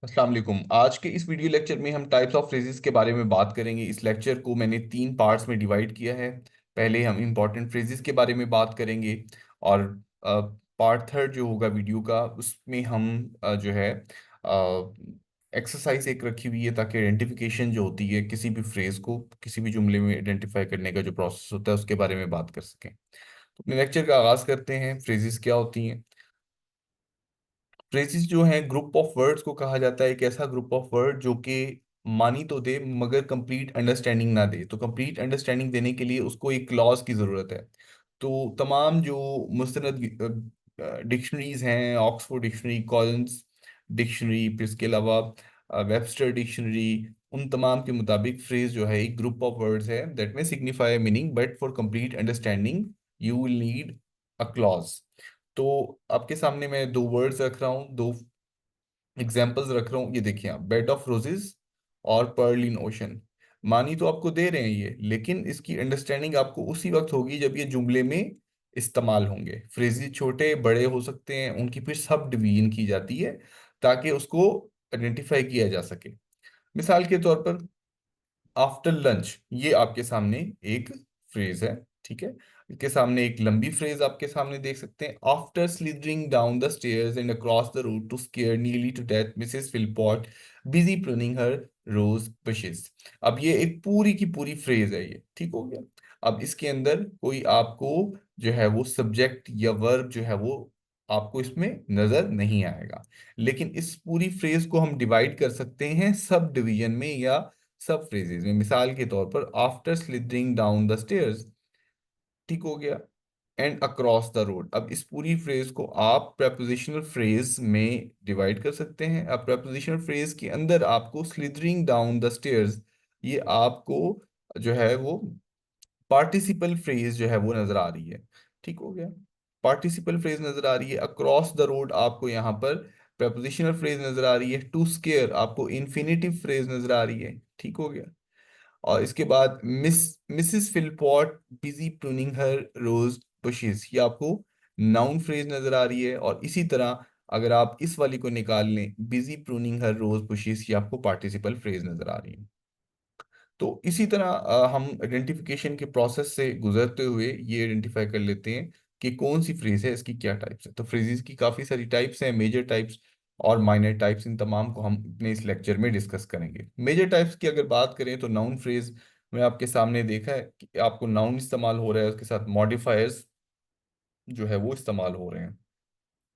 अस्सलाम वालेकुम। आज के इस वीडियो लेक्चर में हम टाइप्स ऑफ फ्रेजेस के बारे में बात करेंगे। इस लेक्चर को मैंने तीन पार्ट्स में डिवाइड किया है। पहले हम इंपॉर्टेंट फ्रेजेस के बारे में बात करेंगे और पार्ट थर्ड जो होगा वीडियो का उसमें हम जो है एक्सरसाइज एक रखी हुई है ताकि आइडेंटिफिकेशन जो होती है किसी भी फ्रेज को किसी भी जुमले में आइडेंटिफाई करने का जो प्रोसेस होता है उसके बारे में बात कर सकें। तो अपने लेक्चर का आगाज करते हैं। फ्रेजेस क्या होती हैं? फ्रेजेस जो हैं ग्रुप ऑफ वर्ड्स को कहा जाता है। एक ऐसा ग्रुप ऑफ वर्ड जो कि मानी तो दे मगर कंप्लीट अंडरस्टैंडिंग ना दे। तो कंप्लीट अंडरस्टैंडिंग देने के लिए उसको एक क्लॉज की ज़रूरत है। तो तमाम जो मुस्तनद डिक्शनरीज हैं, ऑक्सफोर्ड डिक्शनरी, कॉलिंस डिक्शनरी, फिर इसके अलावा वेबस्टर डिक्शनरी, उन तमाम के मुताबिक फ्रेज जो है एक ग्रुप ऑफ वर्ड्स है दैट में signify meaning but for complete understanding you will need a clause. तो आपके सामने मैं दो वर्ड्स रख रहा हूँ, दो एग्जाम्पल्स रख रहा हूँ। ये देखिए आप, बेड ऑफ रोजेस और पर्ल इन ओशन। मानी तो आपको दे रहे हैं ये, लेकिन इसकी अंडरस्टैंडिंग आपको उसी वक्त होगी जब ये जुमले में इस्तेमाल होंगे। फ्रेजेस छोटे बड़े हो सकते हैं, उनकी फिर सब डिवीजन की जाती है ताकि उसको आइडेंटिफाई किया जा सके। मिसाल के तौर पर आफ्टर लंच, ये आपके सामने एक फ्रेज है। ठीक है, इसके सामने एक लंबी फ्रेज आपके सामने देख सकते हैं। After slithering down the stairs and across the road to scare nearly to death Mrs Philpot busy pruning her rose bushes। अब ये एक पूरी की पूरी फ्रेज है ये, ठीक हो गया। अब इसके अंदर कोई आपको जो है वो सब्जेक्ट या वर्ब जो है वो आपको इसमें नजर नहीं आएगा, लेकिन इस पूरी फ्रेज को हम डिवाइड कर सकते हैं सब डिवीजन में या सब फ्रेजेस में। मिसाल के तौर पर after slithering down the stairs, ठीक हो गया, एंड अक्रॉस द रोड। अब इस पूरी फ्रेज को आप prepositional फ्रेज में डिवाइड कर सकते हैं। अब prepositional फ्रेज के अंदर आपको स्लिदरिंग डाउन द स्टेयर्स, ये आपको जो है वो पार्टिसिपल फ्रेज जो है वो नजर आ रही है। ठीक हो गया, पार्टिसिपल फ्रेज नजर आ रही है। अक्रॉस द रोड आपको यहाँ पर prepositional फ्रेज नजर आ रही है। टू स्केयर आपको इन्फिनेटिव फ्रेज नजर आ रही है। ठीक हो गया, और इसके बाद Mrs Philpott busy pruning her rose bushes, ये आपको नाउन फ्रेज नजर आ रही है। और इसी तरह अगर आप इस वाली को निकाल लें, busy pruning her rose bushes, ये आपको पार्टिसिपल फ्रेज नजर आ रही है। तो इसी तरह हम आइडेंटिफिकेशन के प्रोसेस से गुजरते हुए ये आइडेंटिफाई कर लेते हैं कि कौन सी फ्रेज है, इसकी क्या टाइप्स है। तो फ्रेजेस की काफ़ी सारी टाइप्स हैं, मेजर टाइप्स और माइनर टाइप्स। इन तमाम को हम अपने इस लेक्चर में डिस्कस करेंगे। मेजर टाइप्स की अगर बात करें तो नाउन फ्रेज में आपके सामने देखा है कि आपको नाउन इस्तेमाल हो रहा है, उसके साथ मॉडिफायर्स जो है वो इस्तेमाल हो रहे हैं।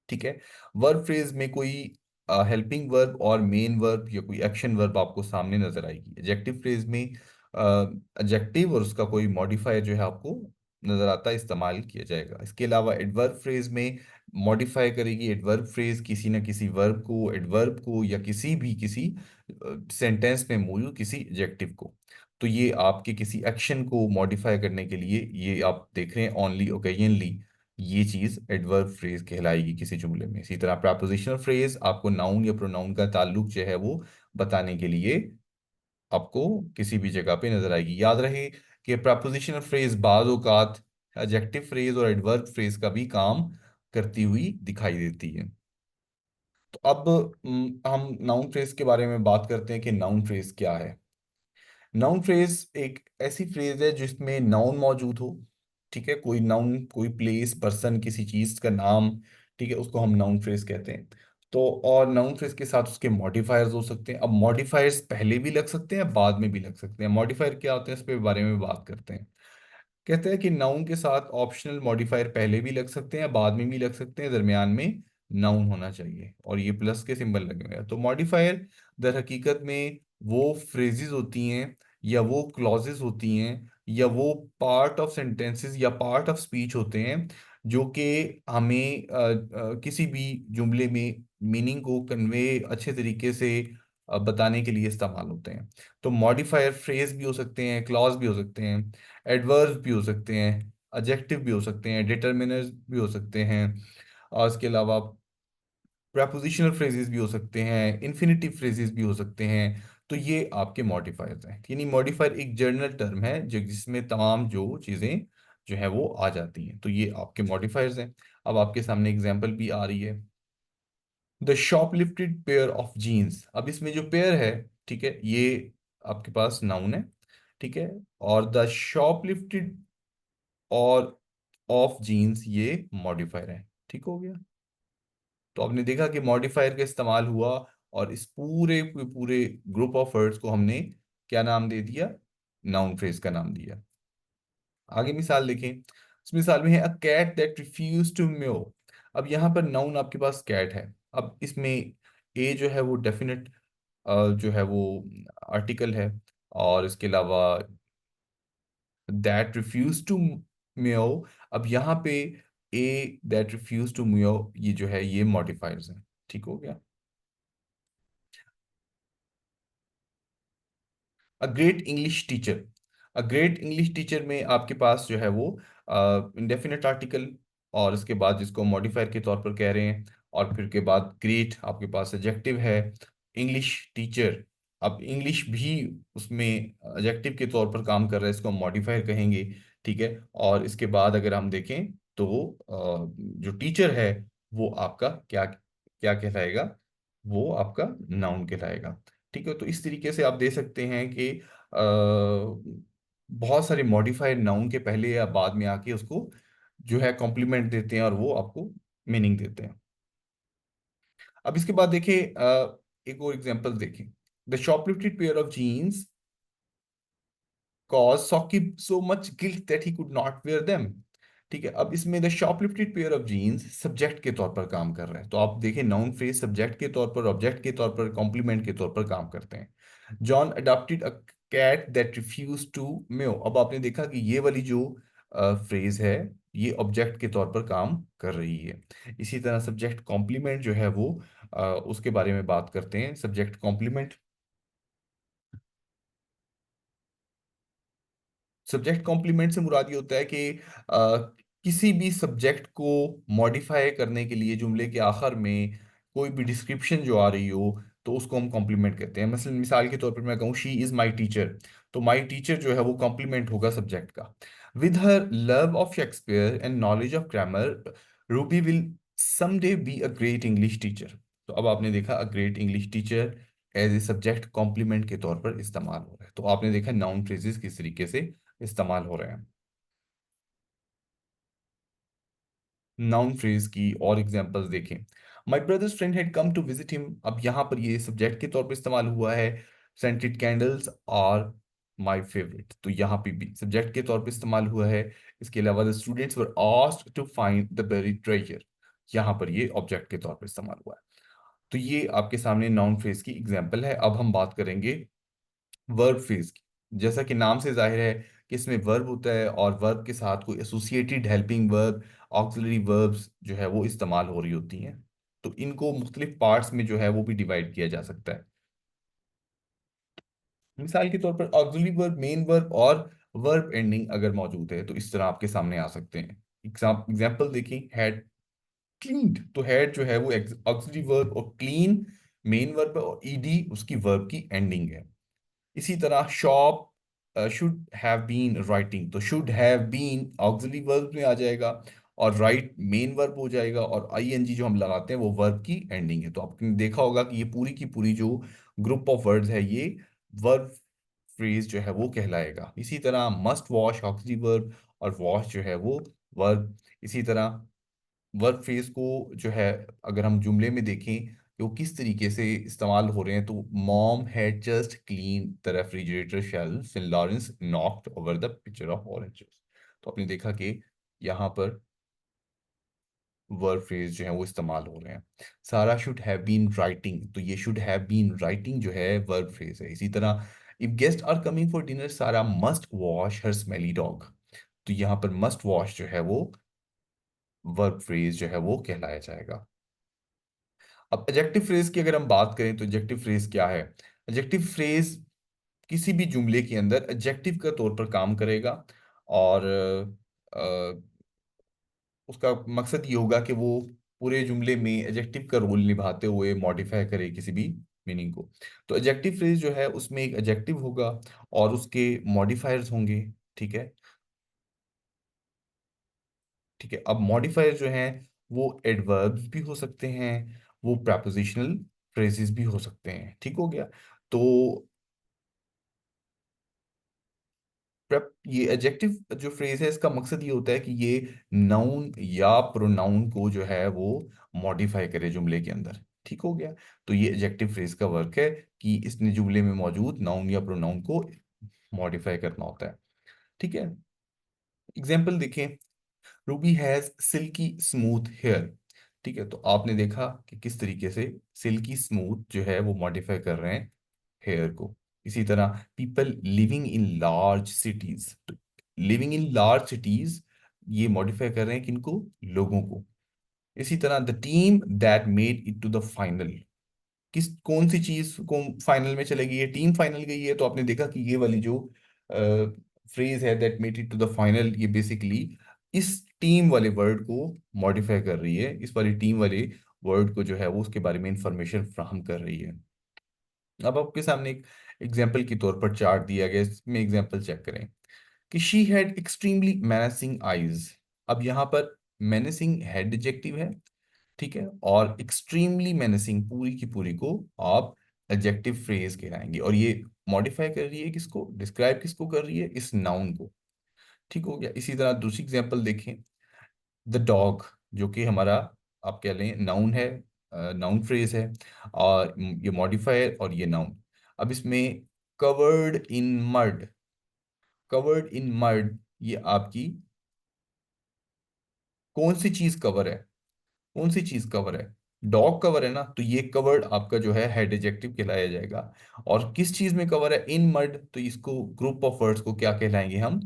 ठीक है, वर्ब फ्रेज में कोई हेल्पिंग वर्ब और मेन वर्ब या कोई एक्शन वर्ब आपको सामने नजर आएगी। एडजेक्टिव फ्रेज में एडजेक्टिव और उसका कोई मॉडिफायर जो है आपको नजर आता है, इस्तेमाल किया जाएगा। इसके अलावा एडवर्ब फ्रेज में मॉडिफाई करेगी एडवर्ब फ्रेज किसी न किसी वर्ब को, एडवर्ब को, या किसी सेंटेंस में मौजूद किसी एडजेक्टिव को। तो ये आपके किसी एक्शन को मॉडिफाई करने के लिए ये आप देख रहे हैं ओनली ओकेजनली, ये चीज एडवर्ब फ्रेज कहलाएगी किसी जुमले में। इसी तरह प्रपोजिशनल फ्रेज आपको नाउन या प्रोनाउन का ताल्लुक जो है वो बताने के लिए आपको किसी भी जगह पे नजर आएगी। याद रहे कि प्रपोजिशनल फ्रेज बाज औकात एडजेक्टिव फ्रेज और एडवर्ब फ्रेज का भी काम करती हुई दिखाई देती है। तो अब हम नाउन फ्रेज के बारे में बात करते हैं कि नाउन फ्रेज क्या है। नाउन फ्रेज एक ऐसी फ्रेज है जिसमें नाउन मौजूद हो। ठीक है, कोई नाउन, कोई प्लेस, पर्सन, किसी चीज का नाम, ठीक है, उसको हम नाउन फ्रेज कहते हैं। तो और नाउन फ्रेज के साथ उसके मॉडिफायर्स हो सकते हैं। अब मॉडिफायर्स पहले भी लग सकते हैं, बाद में भी लग सकते हैं। मॉडिफायर क्या होते हैं इस पे बारे में बात करते हैं। कहते हैं कि नाउन के साथ ऑप्शनल मॉडिफायर पहले भी लग सकते हैं, बाद में भी लग सकते हैं, दरमियान में नाउन होना चाहिए और ये प्लस के सिंबल लगे हुए हैं। तो मॉडिफायर दर हकीकत में वो फ्रेजेस होती हैं या वो क्लॉजेस होती हैं या वो पार्ट ऑफ सेंटेंसेस या पार्ट ऑफ स्पीच होते हैं जो कि हमें किसी भी जुमले में मीनिंग को कन्वे अच्छे तरीके से बताने के लिए इस्तेमाल होते हैं। तो मॉडिफायर फ्रेज भी हो सकते हैं, क्लॉज भी हो सकते हैं, एडवर्ब भी हो सकते हैं, एडजेक्टिव भी हो सकते हैं, डिटर्मिनर्स भी हो सकते हैं, और इसके अलावा प्रपोजिशनल फ्रेजेस भी हो सकते हैं, इन्फिनिटिव फ्रेजेस भी हो सकते हैं। तो ये आपके मॉडिफायर्स हैं। यानी मॉडिफायर एक जनरल टर्म है जो जिसमें तमाम जो चीज़ें जो है वो आ जाती हैं। तो ये आपके मॉडिफायर्स हैं। अब आपके सामने एग्जांपल भी आ रही है। The shoplifted pair of jeans, अब इसमें जो पेयर है, ठीक है, ये आपके पास नाउन है, ठीक है, और द शॉपलिफ्टेड और ऑफ जीन्स ये मॉडिफायर है, ठीक हो गया। तो आपने देखा कि मॉडिफायर का इस्तेमाल हुआ, और इस पूरे पूरे ग्रुप ऑफ वर्ड्स को हमने क्या नाम दे दिया, नाउन फ्रेज का नाम दिया। आगे मिसाल देखें, इस मिसाल में है a cat that refuse to meow. अब यहाँ पर नाउन आपके पास कैट है। अब इसमें ए जो है वो डेफिनेट जो है वो आर्टिकल है, और इसके अलावा दैट रिफ्यूज टू म्यो। अब यहाँ पे ए दैट रिफ्यूज टू म्यो ये जो है ये मॉडिफायर्स हैं, ठीक हो गया। अ ग्रेट इंग्लिश टीचर, अ ग्रेट इंग्लिश टीचर में आपके पास जो है वो इंडेफिनेट आर्टिकल, और इसके बाद जिसको मॉडिफायर के तौर पर कह रहे हैं, और फिर के बाद ग्रेट आपके पास एडजेक्टिव है, इंग्लिश टीचर, अब इंग्लिश भी उसमें एडजेक्टिव के तौर पर काम कर रहा है, इसको हम मॉडिफायर कहेंगे, ठीक है। और इसके बाद अगर हम देखें तो जो टीचर है वो आपका क्या क्या कहलाएगा, वो आपका नाउन कहलाएगा, ठीक है। तो इस तरीके से आप दे सकते हैं कि बहुत सारे मॉडिफाइड नाउन के पहले या बाद में आके उसको जो है कॉम्प्लीमेंट देते हैं, और वो आपको मीनिंग देते हैं। अब इसके बाद देखिए एक और एग्जांपल देखें, the shoplifted pair of jeans cause Saqib so much guilt that he could not wear them। ठीक है, अब इसमें the shoplifted pair of jeans subject के तौर पर काम कर रहा है, तो आप देखें नाउन फ्रेज सब्जेक्ट के तौर पर, ऑब्जेक्ट के तौर पर, कॉम्प्लीमेंट के तौर पर काम करते हैं। John adopted a cat that refuse to meow. अब आपने देखा कि ये वाली जो फ्रेज है ये ऑब्जेक्ट के तौर पर काम कर रही है। इसी तरह सब्जेक्ट कॉम्प्लीमेंट जो है वो उसके बारे में बात करते हैं, सब्जेक्ट कॉम्प्लीमेंट। सब्जेक्ट कॉम्प्लीमेंट से मुराद ये होता है कि किसी भी सब्जेक्ट को मॉडिफाई करने के लिए जुमले के आखिर में कोई भी डिस्क्रिप्शन जो आ रही हो तो उसको हम कॉम्प्लीमेंट कहते हैं। मसलन मिसाल के तौर पर मैं कहूँ शी इज़ माई टीचर, तो माई टीचर जो है वो कॉम्प्लीमेंट होगा सब्जेक्ट का। With her love of Shakespeare and knowledge of grammar, Ruby will someday be a great English teacher. तो अब आपने देखा a great English teacher as a subject complement के तौर पर इस्तेमाल हो रहा है। तो आपने देखा नाउन फ्रेजेस किस तरीके से इस्तेमाल हो रहे हैं। नाउन फ्रेज की और एग्जांपल्स देखें, my brother's friend had come to visit him. अब यहाँ पर ये सब्जेक्ट के तौर पर इस्तेमाल हुआ है, scented candles are my favourite, तो यहाँ पे भी सब्जेक्ट के तौर पर इस्तेमाल हुआ है। इसके अलावा the students were asked to find the buried treasure, यहाँ पर ये ऑब्जेक्ट के तौर पर इस्तेमाल हुआ है। तो ये आपके सामने नाउन फ्रेज की एग्जांपल है। अब हम बात करेंगे वर्ब फ्रेज की। जैसा कि नाम से जाहिर है कि इसमें वर्ब होता है, और वर्ब के साथ कोई associated helping verb, auxiliary verbs जो है वो इस्तेमाल हो रही होती हैं। तो इनको मुख्तलिफ पार्ट्स में जो है वो भी डिवाइड किया जा सकता है। मिसाल के तौर पर ऑक्सिलरी वर्ब, मेन वर्ब और वर्ब एंडिंग अगर मौजूद है तो इस तरह आपके सामने आ सकते हैं। एग्जाम्पल देखिए, हैड क्लीन्ड, तो हैड जो है वो ऑक्सिलरी वर्ब, और क्लीन मेन वर्ब है, और ईडी उसकी वर्ब की एंडिंग है। इसी तरह shop should have been writing, तो should have been auxiliary verb में आ जाएगा, और राइट मेन वर्ब हो जाएगा, और आईएनजी जो हम लगाते हैं वो वर्ब की एंडिंग है। तो आपने देखा होगा कि ये पूरी की पूरी जो ग्रुप ऑफ वर्ड्स है ये वर्ब फ्रेज जो है वो कहलाएगा। इसी तरह मस्ट वॉश ऑक्सिलरी वर्ब, और वॉश जो है वो वर्ब। इसी तरह वर्ब फ्रेज को जो है अगर हम जुमले में देखें कि वो किस तरीके से इस्तेमाल हो रहे हैं, तो mom had just clean the refrigerator shelf and Lawrence knocked over the picture of oranges. तो आपने देखा कि यहाँ पर वर्ब फ्रेज जो है वो इस्तेमाल हो रहे हैं। सारा शुड हैव बीन राइटिंग, तो ये शुड हैव बीन राइटिंग जो है वर्ब फ्रेज है। इसी तरह if guest are coming for dinner Sara must wash her smelly dog, तो यहाँ पर मस्ट वॉश जो है वो वर्ब फ्रेज जो है वो कहलाया जाएगा। अब एडजेक्टिव फ्रेज की अगर हम बात करें तो एडजेक्टिव फ्रेज क्या है। एडजेक्टिव फ्रेज किसी भी जुमले के अंदर एडजेक्टिव का तौर पर काम करेगा, और उसका मकसद ये होगा कि वो पूरे जुमले में एडजेक्टिव का रोल निभाते हुए मॉडिफाई करे किसी भी मीनिंग को। तो एडजेक्टिव फ्रेज जो है उसमें एक एडजेक्टिव होगा और उसके मॉडिफायर्स होंगे, ठीक है। ठीक है, अब मॉडिफायर जो हैं वो एडवर्ब्स भी हो सकते हैं, वो प्रपोजिशनल फ्रेजेस भी हो सकते हैं। ठीक हो गया। तो ये एडजेक्टिव जो फ्रेज है इसका मकसद ये होता है कि ये नाउन या प्रोनाउन को जो है वो मॉडिफाई करे जुमले के अंदर। ठीक हो गया। तो ये एडजेक्टिव फ्रेज का वर्क है कि इसने जुमले में मौजूद नाउन या प्रोनाउन को मॉडिफाई करना होता है। ठीक है। एग्जाम्पल देखें। Ruby has silky smooth hair. ठीक है। तो आपने देखा कि किस तरीके से सिल्की स्मूथ जो है वो मॉडिफाई कर रहे हैं हेयर को। इसी तरह people living in large cities, तो लिविंग इन लार्ज सिटीज ये मॉडिफाई कर रहे हैं किनको, लोगों को। इसी तरह the team that made it to the final, किस कौन सी चीज को फाइनल में चलेगी, ये टीम फाइनल गई है। तो आपने देखा कि ये वाली जो फ्रेज है that made it to the final, ये बेसिकली इस टीम वाले वर्ड को मॉडिफाई कर रही है, इस वाली टीम वाले वर्ड को जो है वो उसके बारे में इंफॉर्मेशन फ्राहम कर रही है। अब आपके सामने एक एग्जाम्पल के तौर पर चार्ट दिया गया है, इसमें एग्जाम्पल चेक करें कि she had extremely menacing eyes. अब यहाँ पर मैनेसिंग हेड एडजेक्टिव है। ठीक है। और एक्सट्रीमली मेनेसिंग पूरी की पूरी को आप एडजेक्टिव फ्रेज कहलाएंगे, और ये मॉडिफाई कर रही है किसको, डिस्क्राइब किसको कर रही है, इस नाउन को। ठीक हो गया। इसी तरह दूसरी एग्जांपल देखें। द डॉग, जो कि हमारा आप कह लें नाउन है, नाउन फ्रेज है, और ये मॉडिफायर और ये नाउन। अब इसमें covered in mud, covered in mud ये आपकी कौन सी चीज कवर है, कौन सी चीज कवर है, डॉग कवर है ना, तो ये कवर्ड आपका जो है हेड एडजेक्टिव कहलाया जाएगा। और किस चीज में कवर है, इन मड, तो इसको ग्रुप ऑफ वर्ड्स को क्या कहलाएंगे हम,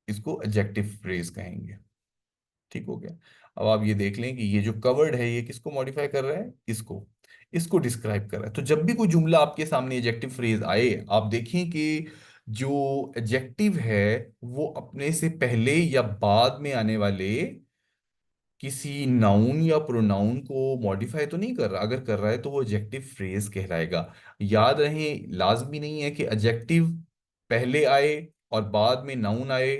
इसको एडजेक्टिव फ्रेज कहेंगे। ठीक हो गया। अब आप ये देख लें कि ये जो कवर्ड है ये किसको मॉडिफाई कर रहा है, इसको, इसको डिस्क्राइब कर रहा है। तो जब भी कोई जुमला आपके सामने एडजेक्टिव फ्रेज आए, आप देखें कि जो एडजेक्टिव है वो अपने से पहले या बाद में आने वाले किसी नाउन या प्रोनाउन को मॉडिफाई तो नहीं कर रहा। अगर कर रहा है तो वो एडजेक्टिव फ्रेज कहलाएगा। याद रहे, लाजमी नहीं है कि एडजेक्टिव पहले आए और बाद में नाउन आए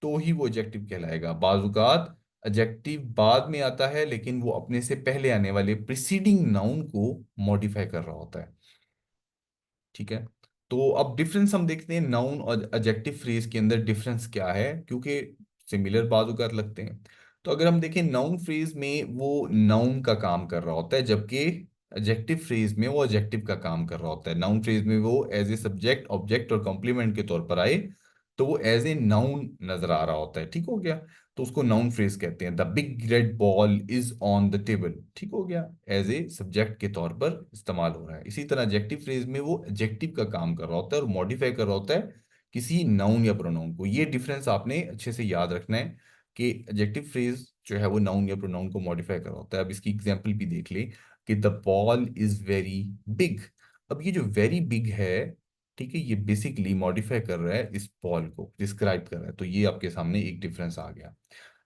तो ही वो एडजेक्टिव कहलाएगा। बाजुकात एडजेक्टिव बाद में आता है लेकिन वो अपने से पहले आने वाले प्रिसीडिंग नाउन को मॉडिफाई कर रहा होता है। ठीक है। तो अब डिफरेंस हम देखते हैं नाउन और एडजेक्टिव फ्रेज के अंदर डिफरेंस क्या है, क्योंकि सिमिलर बाजुकार लगते हैं। तो अगर हम देखें नाउन फ्रेज में वो नाउन का काम कर रहा होता है, जबकि एडजेक्टिव फ्रेज में वो एडजेक्टिव का काम कर रहा होता है। नाउन फ्रेज में वो एज ए सब्जेक्ट ऑब्जेक्ट और कॉम्प्लीमेंट के तौर पर आए तो वो एज ए नाउन नजर आ रहा होता है। ठीक हो गया। तो उसको नाउन फ्रेज कहते हैं। The big red ball is on the table, ठीक हो गया, एज ए सब्जेक्ट के तौर पर इस्तेमाल हो रहा है। इसी तरह एडजेक्टिव फ्रेज में वो एडजेक्टिव का काम कर रहा होता है और मॉडिफाई कर रहा होता है किसी नाउन या प्रोनाउन को। ये डिफरेंस आपने अच्छे से याद रखना है कि एडजेक्टिव फ्रेज जो है वो नाउन या प्रोनाउन को मॉडिफाई कर रहा होता है। अब इसकी एग्जांपल भी देख ले कि the ball is very big. अब ये जो वेरी बिग है, ठीक है, ये बेसिकली मॉडिफाई कर रहा है इस बॉल को, डिस्क्राइब कर रहा है। तो ये आपके सामने एक डिफरेंस आ गया।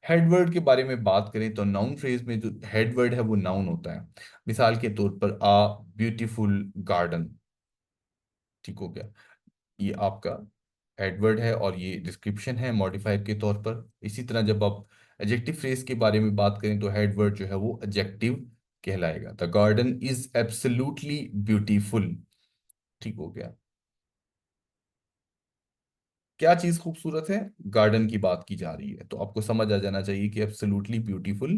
हेडवर्ड के बारे में बात करें तो नाउन फ्रेज में जो हेडवर्ड है वो नाउन होता है। मिसाल के तौर पर आ ब्यूटीफुल गार्डन। ठीक हो गया। ये आपका एडवर्ड है और ये डिस्क्रिप्शन है मॉडिफायर के तौर पर। इसी तरह जब आप एडजेक्टिव फ्रेज के बारे में बात करें तो हेडवर्ड जो है वो एडजेक्टिव कहलाएगा। The garden is absolutely beautiful. ठीक हो गया। क्या चीज खूबसूरत है, गार्डन की बात की जा रही है, तो आपको समझ आ जाना चाहिए कि एब्सोल्युटली ब्यूटीफुल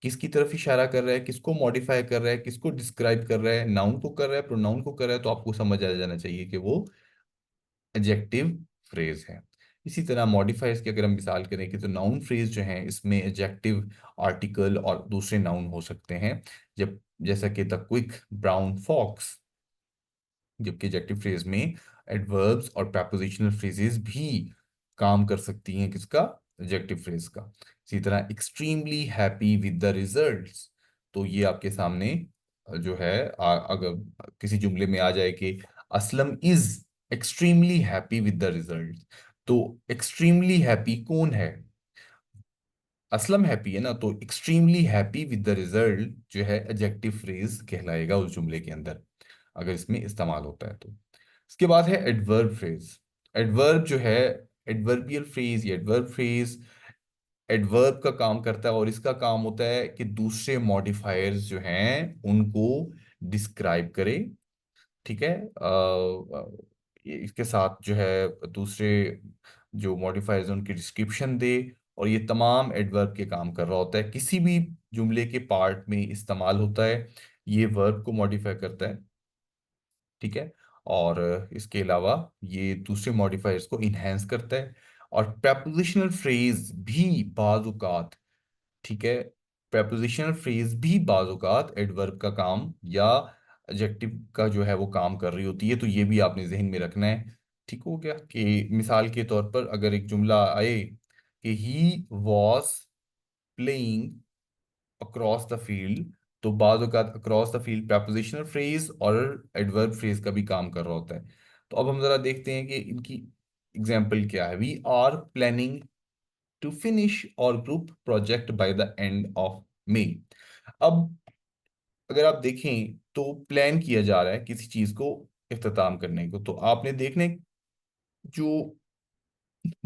किसकी तरफ इशारा कर रहा है, किसको मॉडिफाई कर रहा है, किसको डिस्क्राइब कर रहा है, नाउन को कर रहा है, प्रोनाउन को कर रहा है। तो आपको समझ आ जाना चाहिए कि वो एडजेक्टिव फ्रेज है। इसी तरह मॉडिफायर्स की अगर हम मिसाल करें कि तो नाउन फ्रेज जो है इसमें एडजेक्टिव आर्टिकल और दूसरे नाउन हो सकते हैं। जब जैसा कि द क्विक ब्राउन फॉक्स, जबकि एडजेक्टिव फ्रेज में एडवर्ब्स और प्रपोजिशनल फ्रेजेस भी काम कर सकती हैं किसका, एडजेक्टिव फ्रेज का। इसी तरह extremely happy with the results, तो ये आपके सामने जो है अगर किसी जुमले में आ जाए कि Aslam is extremely happy with the result, तो एक्सट्रीमली हैप्पी कौन है, असलम हैप्पी है ना, तो extremely happy with the result जो है एडजेक्टिव फ्रेज कहलाएगा उस जुमले के अंदर, अगर इसमें इस्तेमाल होता है तो। इसके बाद है एडवर्ब फ्रेज। एडवर्ब जो है, एडवर्बियल फ्रेज या एडवर्ब फ्रेज एडवर्ब का काम करता है और इसका काम होता है कि दूसरे मॉडिफायर्स जो हैं उनको डिस्क्राइब करे। ठीक है, इसके साथ जो है दूसरे जो मॉडिफायर्स हैं उनकी डिस्क्रिप्शन दे। और ये तमाम एडवर्ब के काम कर रहा होता है, किसी भी जुमले के पार्ट में इस्तेमाल होता है, ये वर्ब को मॉडिफाई करता है। ठीक है, और इसके अलावा ये दूसरे मॉडिफायर्स को इन्हेंस करता है। और prepositional फ्रेज भी बाजुकात, ठीक है, prepositional फ्रेज भी बाजुकात एडवर्ब का काम या एडजेक्टिव का जो है वो काम कर रही होती है, तो ये भी आपने जहन में रखना है। ठीक हो गया कि मिसाल के तौर पर अगर एक जुमला आए कि he was playing across the field, तो बाज़ औक़ात across the field prepositional phrase और एडवर्ब फ्रेज का भी काम कर रहा होता है। तो अब हम जरा देखते हैं कि इनकी एग्जाम्पल क्या है। We are planning to finish our group project by the end of May. अब अगर आप देखें तो प्लान किया जा रहा है किसी चीज को इख्तिताम करने को, तो आपने देखने जो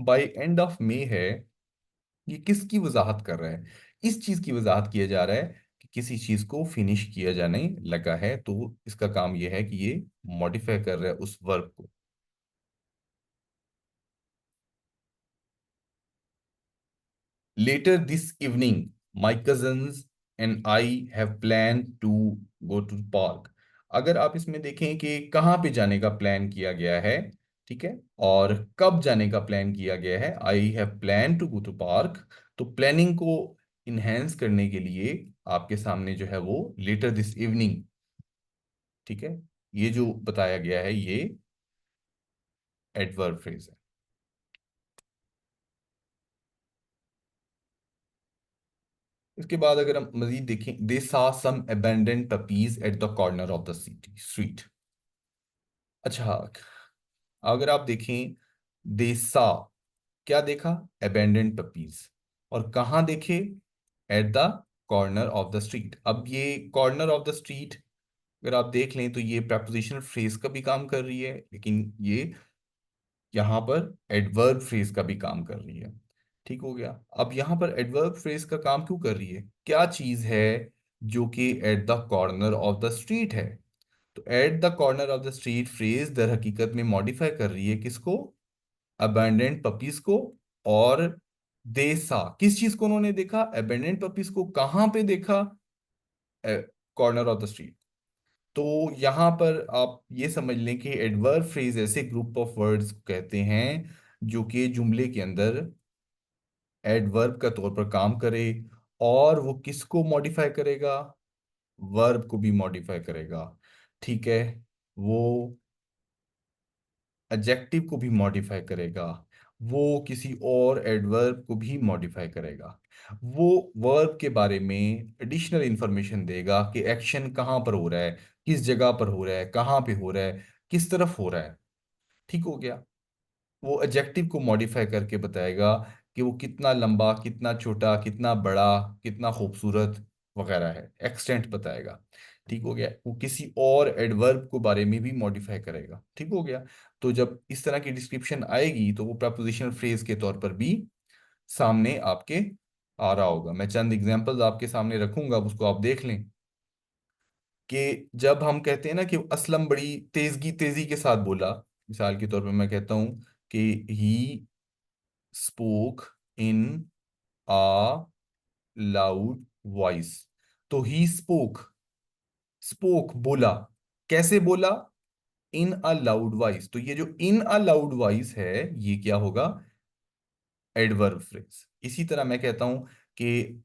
बाय एंड ऑफ मे है, ये किसकी वजाहत कर रहा है? इस चीज की वजाहत किया जा रहा है कि किसी चीज को फिनिश किया जाने लगा है, तो इसका काम यह है कि ये मॉडिफाई कर रहा है उस वर्ब को। Later this evening my cousins and I have plan to go to park. अगर आप इसमें देखें कि कहाँ पे जाने का प्लान किया गया है, ठीक है, और कब जाने का प्लान किया गया है, I have plan to go to park, तो प्लानिंग को इनहेंस करने के लिए आपके सामने जो है वो लेटर दिस इवनिंग, ठीक है, ये जो बताया गया है ये एडवर्ब फ्रेज है। इसके बाद अगर हम मजीद देखें, they saw some abandoned puppies at the corner of the city street. अच्छा, अगर आप देखें, दे सा क्या देखा? Abandoned puppies. और कहाँ देखे? At the corner of the street. अब ये कॉर्नर ऑफ द स्ट्रीट अगर आप देख लें तो ये prepositional फ्रेज का भी काम कर रही है, लेकिन ये यहाँ पर एडवर्ब फ्रेज का भी काम कर रही है। ठीक हो गया। अब यहाँ पर एडवर्ब फ्रेज का काम क्यों कर रही है? क्या चीज है जो कि at the corner of the street है? तो at the corner of the street phrase दर हकीकत में मॉडिफाई कर रही है किसको? अबैंडेंट पपीज को। और देसा किस चीज को उन्होंने देखा? अबैंडेंट पपीज को। कहाँ पे देखा? Corner of the street. तो यहां पर आप ये समझ लें कि एडवर्ब फ्रेज ऐसे ग्रुप ऑफ वर्ड्स कहते हैं जो कि जुमले के अंदर एडवर्ब का तौर पर काम करे, और वो किसको मॉडिफाई करेगा? वर्ब को भी मॉडिफाई करेगा। ठीक है, वो एडजेक्टिव को भी मॉडिफाई करेगा, वो किसी और एडवर्ब को भी मॉडिफाई करेगा, वो वर्ब के बारे में एडिशनल इंफॉर्मेशन देगा कि एक्शन कहाँ पर हो रहा है, किस जगह पर हो रहा है, कहाँ पे हो रहा है, किस तरफ हो रहा है। ठीक हो गया। वो एडजेक्टिव को मॉडिफाई करके बताएगा कि वो कितना लंबा, कितना छोटा, कितना बड़ा, कितना खूबसूरत वगैरह है, एक्सटेंट बताएगा। ठीक हो गया। वो किसी और एडवर्ब को बारे में भी मॉडिफाई करेगा। ठीक हो गया। तो जब इस तरह की डिस्क्रिप्शन आएगी तो वो प्रपोजिशनल फ्रेज के तौर पर भी सामने आपके आ रहा होगा। मैं चंद एग्जांपल्स आपके सामने रखूंगा, उसको आप देख लें कि जब हम कहते हैं ना कि असलम बड़ी तेजगी तेजी के साथ बोला, मिसाल के तौर पर मैं कहता हूं कि he spoke in a loud voice. तो ही स्पोक, स्पोक बोला, कैसे बोला? In a loud voice. तो ये जो इन अ लाउड वॉइस है, ये क्या होगा? Adverb phrase. इसी तरह मैं कहता हूं कि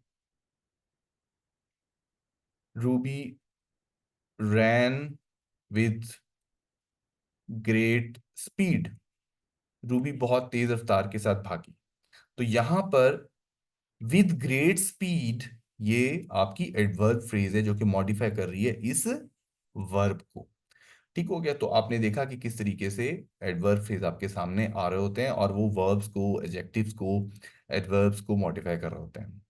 Ruby ran with great speed. Ruby बहुत तेज रफ्तार के साथ भागी। तो यहां पर विद ग्रेट स्पीड, ये आपकी एडवर्ब फ्रेज है जो कि मॉडिफाई कर रही है इस वर्ब को। ठीक हो गया। तो आपने देखा कि किस तरीके से एडवर्ब फ्रेज आपके सामने आ रहे होते हैं और वो वर्ब्स को, एडजेक्टिव्स को, एडवर्ब्स को मॉडिफाई कर रहे होते हैं।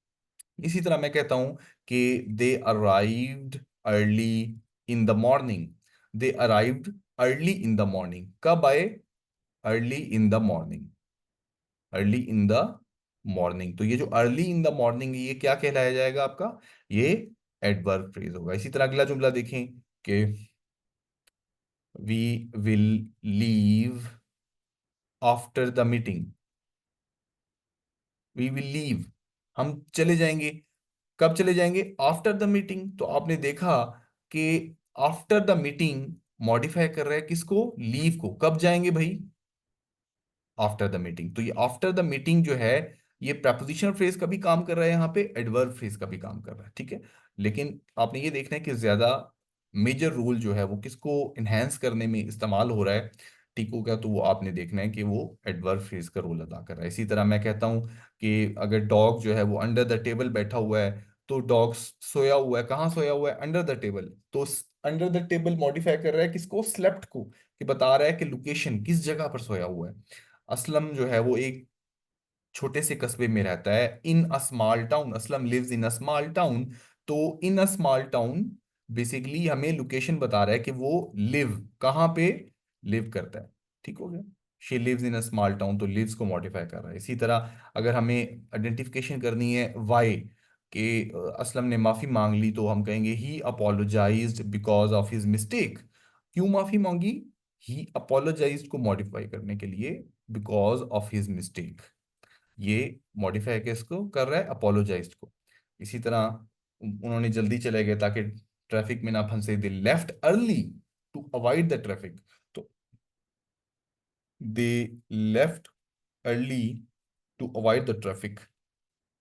इसी तरह मैं कहता हूं कि they arrived early in the morning. They arrived early in the morning. कब आए? Early in the morning. Early in the morning. तो ये जो अर्ली इन द मॉर्निंग, ये क्या कहलाया जाएगा आपका? ये एडवर्ब फ्रेज होगा। इसी तरह अगला जुमला देखें कि we will leave after the meeting. We will leave, हम चले जाएंगे। कब चले जाएंगे? After the meeting. तो आपने देखा कि आफ्टर द मीटिंग मॉडिफाई कर रहा है किसको? लीव को। कब जाएंगे भाई? After the meeting. तो ये आफ्टर द मीटिंग जो है, ये प्रपोजिशनल फ्रेज का भी काम कर रहा है, यहाँ पे एडवर्ब फ्रेज का भी काम कर रहा है, ठीक है। लेकिन आपने ये देखना है कि ज्यादा मेजर रोल जो है वो किसको इन्हेंस करने में इस्तेमाल हो रहा है, ठीक हो गया? तो वो आपने देखना है कि वो एडवर्ब फ्रेज का रोल अदा कर रहा है। इसी तरह मैं कहता हूँ कि अगर डॉग जो है वो अंडर द टेबल बैठा हुआ है, तो डॉग सोया हुआ है। कहाँ सोया हुआ है? Under the table. तो अंडर द टेबल मॉडिफाई कर रहा है किसको? स्लेप्ट को, कि बता रहा है कि लोकेशन किस जगह पर सोया हुआ है। असलम जो है वो एक छोटे से कस्बे में रहता है, in a small town. Aslam lives in a small town. तो in a small town basically हमें लोकेशन बता रहा है कि वो लिव कहाँ पे लिव करता है, ठीक हो गया। She lives in a small town, तो लिव्स को मॉडिफाई कर रहा है। इसी तरह अगर हमें आइडेंटिफिकेशन करनी है वाई, कि असलम ने माफी मांग ली, तो हम कहेंगे he apologised because of his mistake. क्यों माफी मांगी? ही अपोलोजाइज्ड को मॉडिफाई करने के लिए बिकॉज ऑफ हिज मिस्टेक। ये मॉडिफाई किसको कर रहा है? अपोलोजाइज्ड को। इसी तरह उन्होंने जल्दी चले गए ताकि ट्रैफिक में ना फंसे। They left early to avoid the traffic. तो they left early to avoid the traffic.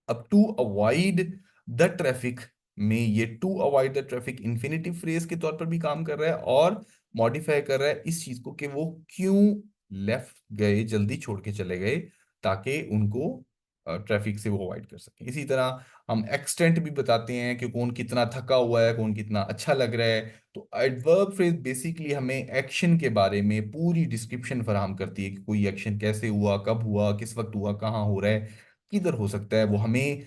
अब टू अवॉइड द ट्रैफिक में ये to avoid the traffic infinitive phrase के तौर पर भी काम कर रहा है, और मॉडिफाई कर रहा है इस चीज को कि वो क्यों लेफ्ट गए, जल्दी छोड़ के चले गए, ताकि उनको ट्रैफिक से वो अवॉइड कर सके। इसी तरह हम एक्सटेंट भी बताते हैं कि कौन कितना थका हुआ है, कौन कितना अच्छा लग रहा है। तो एडवर्ब फ्रेज बेसिकली हमें एक्शन के बारे में पूरी डिस्क्रिप्शन फराहम करती है कि कोई एक्शन कैसे हुआ, कब हुआ, किस वक्त हुआ, कहाँ हो रहा है, किधर हो सकता है। वो हमें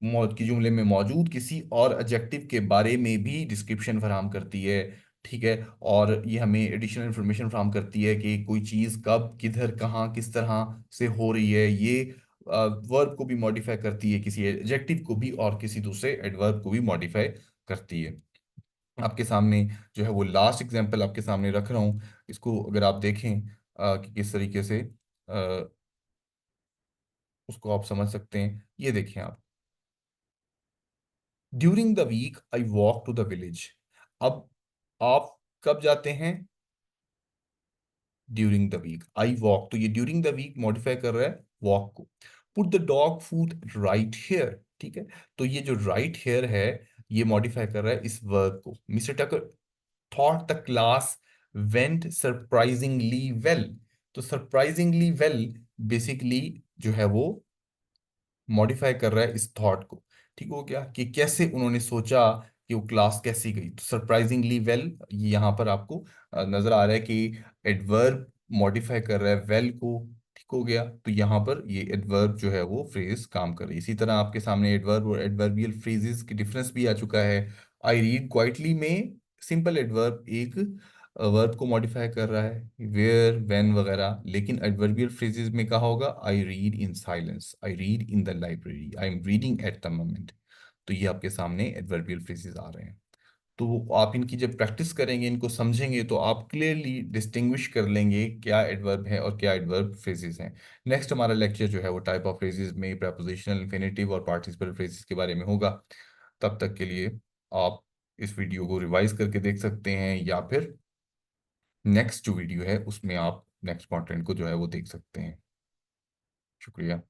मौत की जुमले में मौजूद किसी और एडजेक्टिव के बारे में भी डिस्क्रिप्शन फराहम करती है, ठीक है। और ये हमें एडिशनल इंफॉर्मेशन फराहम करती है कि कोई चीज़ कब, किधर, कहाँ, किस तरह से हो रही है। ये वर्ब को भी मॉडिफाई करती है, किसी एडजेक्टिव को भी, और किसी दूसरे एडवर्ब को भी मॉडिफाई करती है। आपके सामने जो है वो लास्ट एग्जांपल आपके सामने रख रहा हूँ। इसको अगर आप देखें कि किस तरीके से उसको आप समझ सकते हैं, ये देखें आप। During the week I walk to the village. अब आप कब जाते हैं? During the week I walk. तो ये ड्यूरिंग द वीक मॉडिफाई कर रहा है वॉक को। Put the dog food right here, ठीक है। तो ये जो राइट हेयर है, ये मॉडिफाई कर रहा है इस वर्ब को। Mister Tucker thought the class went surprisingly well. तो सरप्राइजिंगली वेल बेसिकली जो है वो मॉडिफाई कर रहा है इस थॉट को, ठीक हो गया, कि कैसे उन्होंने सोचा कि वो क्लास कैसी गई। तो सरप्राइजिंगली वेल, यहाँ पर आपको नजर आ रहा है कि एडवर्ब मॉडिफाई कर रहा है वेल को, ठीक हो गया। तो यहाँ पर ये एडवर्ब जो है वो फ्रेज काम कर रही है। इसी तरह आपके सामने एडवर्ब और एडवर्बियल फ्रेजेस की डिफरेंस भी आ चुका है। आई रीड क्वाइटली में सिंपल एडवर्ब एक वर्ब को मॉडिफाई कर रहा है, वेयर, व्हेन वगैरह। लेकिन एडवर्बियल फ्रेजेस में कहा होगा I read in silence, I read in the library, I am reading at the moment. तो ये आपके सामने एडवर्बियल फ्रेजेस आ रहे हैं। तो आप इनकी जब प्रैक्टिस करेंगे, इनको समझेंगे, तो आप क्लियरली डिस्टिंग्विश कर लेंगे क्या एडवर्ब है और क्या एडवर्ब फ्रेजेस हैं। नेक्स्ट हमारा लेक्चर जो है वो टाइप ऑफ फ्रेजेस में प्रपोजिशनल, इन्फिनेटिव और पार्टिसिपल फ्रेजेस के बारे में होगा। तब तक के लिए आप इस वीडियो को रिवाइज करके देख सकते हैं, या फिर नेक्स्ट जो वीडियो है उसमें आप नेक्स्ट कंटेंट को जो है वो देख सकते हैं। शुक्रिया।